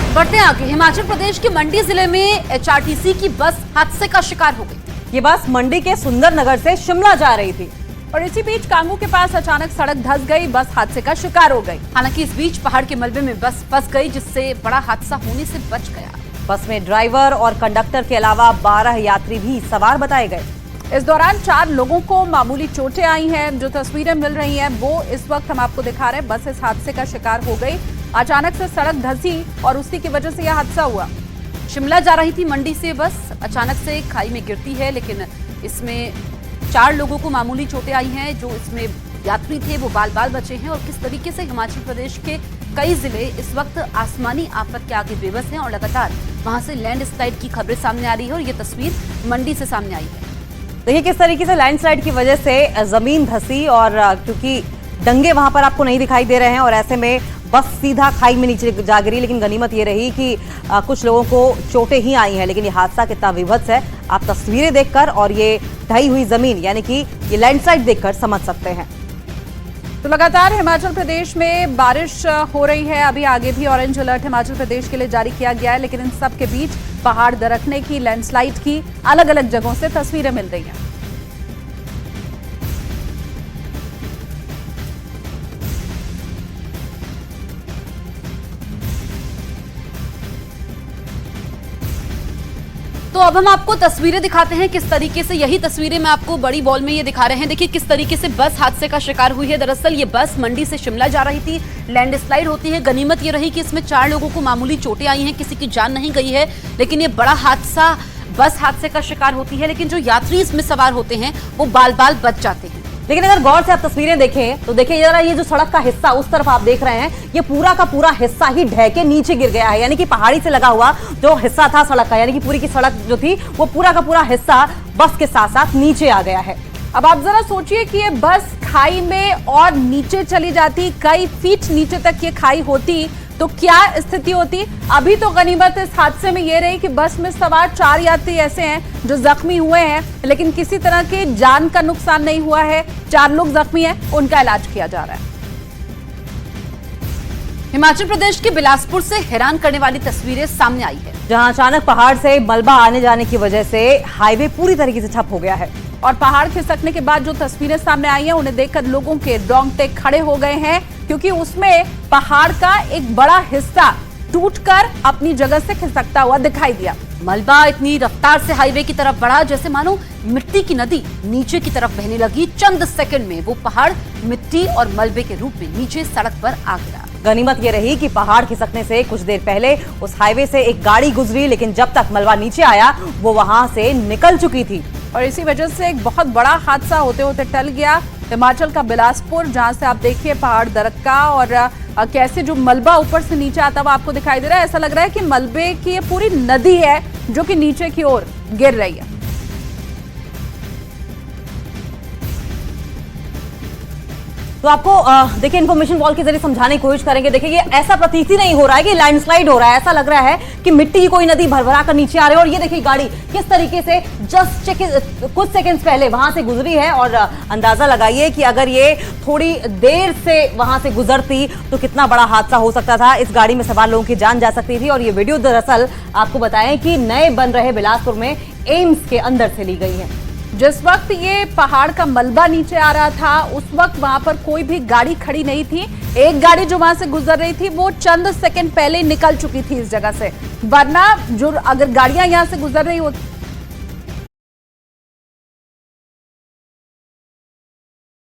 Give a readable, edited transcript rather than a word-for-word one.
बढ़ते आगे, हिमाचल प्रदेश के मंडी जिले में एचआरटीसी की बस हादसे का शिकार हो गई। ये बस मंडी के सुंदरनगर से शिमला जा रही थी और इसी बीच कांगू के पास अचानक सड़क धंस गई, बस हादसे का शिकार हो गई। हालांकि इस बीच पहाड़ के मलबे में बस फंस गई, जिससे बड़ा हादसा होने से बच गया। बस में ड्राइवर और कंडक्टर के अलावा 12 यात्री भी सवार बताए गए। इस दौरान 4 लोगों को मामूली चोटें आई हैं। जो तस्वीरें मिल रही हैं वो इस वक्त हम आपको दिखा रहे हैं। बस इस हादसे का शिकार हो गई, अचानक से सड़क धंसी और उसी की वजह से यह हादसा हुआ। शिमला जा रही थी मंडी से बस, अचानक से खाई में गिरती है, लेकिन इसमें 4 लोगों को मामूली चोटें आई हैं। जो इसमें यात्री थे वो बाल बाल बचे हैं। और किस तरीके से हिमाचल प्रदेश के कई जिले इस वक्त आसमानी आफत के आगे बेबस हैं और लगातार वहां से लैंडस्लाइड की खबरें सामने आ रही है। और ये तस्वीर मंडी से सामने आई है। देखिए किस तरीके से लैंडस्लाइड की वजह से जमीन धंसी और क्योंकि डंगे वहां पर आपको नहीं दिखाई दे रहे हैं और ऐसे में बस सीधा खाई में नीचे जा गिरी। लेकिन गनीमत ये रही कि कुछ लोगों को चोटें ही आई हैं। लेकिन ये हादसा कितना विभत्स है आप तस्वीरें देखकर और ये ढही हुई जमीन यानी कि ये लैंडस्लाइड देखकर समझ सकते हैं। तो लगातार हिमाचल प्रदेश में बारिश हो रही है। अभी आगे भी ऑरेंज अलर्ट हिमाचल प्रदेश के लिए जारी किया गया है। लेकिन इन सब के बीच पहाड़ दरकने की, लैंडस्लाइड की अलग अलग जगहों से तस्वीरें मिल रही हैं। तो अब हम आपको तस्वीरें दिखाते हैं किस तरीके से, यही तस्वीरें मैं आपको बड़ी बॉल में ये दिखा रहे हैं। देखिए किस तरीके से बस हादसे का शिकार हुई है। दरअसल ये बस मंडी से शिमला जा रही थी, लैंडस्लाइड होती है। गनीमत ये रही कि इसमें 4 लोगों को मामूली चोटें आई हैं, किसी की जान नहीं गई है। लेकिन ये बड़ा हादसा, बस हादसे का शिकार होती है। लेकिन जो यात्री इसमें सवार होते हैं वो बाल बाल बच जाते हैं। लेकिन अगर गौर से आप तस्वीरें देखें तो देखिए जरा ये जो सड़क का हिस्सा उस तरफ आप देख रहे हैं, ये पूरा का पूरा हिस्सा ही ढह के नीचे गिर गया है। यानी कि पहाड़ी से लगा हुआ जो हिस्सा था सड़क का, यानी कि पूरी की सड़क जो थी वो पूरा का पूरा हिस्सा बस के साथ साथ नीचे आ गया है। अब आप जरा सोचिए कि ये बस खाई में और नीचे चली जाती, कई फीट नीचे तक ये खाई होती तो क्या स्थिति होती। अभी तो गनीमत इस हादसे में ये रही कि बस में सवार 4 यात्री ऐसे हैं जो जख्मी हुए हैं, लेकिन किसी तरह के जान का नुकसान नहीं हुआ है। 4 लोग जख्मी हैं, उनका इलाज किया जा रहा है। हिमाचल प्रदेश के बिलासपुर से हैरान करने वाली तस्वीरें सामने आई है, जहां अचानक पहाड़ से मलबा आने जाने की वजह से हाईवे पूरी तरीके से ठप हो गया है। और पहाड़ खिसकने के बाद जो तस्वीरें सामने आई हैं उन्हें देखकर लोगों के रोंगटे खड़े हो गए हैं, क्योंकि उसमें पहाड़ का एक बड़ा हिस्सा टूटकर अपनी जगह से खिसकता हुआ दिखाई दिया। मलबा इतनी रफ्तार से हाईवे की तरफ बढ़ा जैसे मानो मिट्टी की नदी नीचे की तरफ बहने लगी। चंद सेकंड में वो पहाड़ मिट्टी और मलबे के रूप में नीचे सड़क पर आ गिरा। गनीमत ये रही कि पहाड़ खिसकने से कुछ देर पहले उस हाईवे से एक गाड़ी गुजरी, लेकिन जब तक मलबा नीचे आया वो वहां से निकल चुकी थी। और इसी वजह से एक बहुत बड़ा हादसा होते होते टल गया। हिमाचल का बिलासपुर, जहां से आप देखिए पहाड़ दरका और कैसे जो मलबा ऊपर से नीचे आता हुआ आपको दिखाई दे रहा है। ऐसा लग रहा है कि मलबे की ये पूरी नदी है जो कि नीचे की ओर गिर रही है। तो आपको देखिए इन्फॉर्मेशन वॉल के जरिए समझाने की कोशिश करेंगे। देखिए ये ऐसा प्रतीत ही नहीं हो रहा है कि लैंडस्लाइड हो रहा है, ऐसा लग रहा है कि मिट्टी की कोई नदी भरभरा कर नीचे आ रही है। और ये देखिए गाड़ी किस तरीके से जस्ट कुछ सेकंड्स पहले वहां से गुजरी है। और अंदाजा लगाइए कि अगर ये थोड़ी देर से वहां से गुजरती तो कितना बड़ा हादसा हो सकता था। इस गाड़ी में सवार लोगों की जान जा सकती थी। और ये वीडियो दरअसल आपको बताएं कि नए बन रहे बिलासपुर में एम्स के अंदर से ली गई है। जिस वक्त ये पहाड़ का मलबा नीचे आ रहा था उस वक्त वहां पर कोई भी गाड़ी खड़ी नहीं थी। एक गाड़ी जो वहां से गुजर रही थी वो चंद सेकंड पहले निकल चुकी थी इस जगह से, वरना जो अगर गाड़ियां यहां से गुजर रही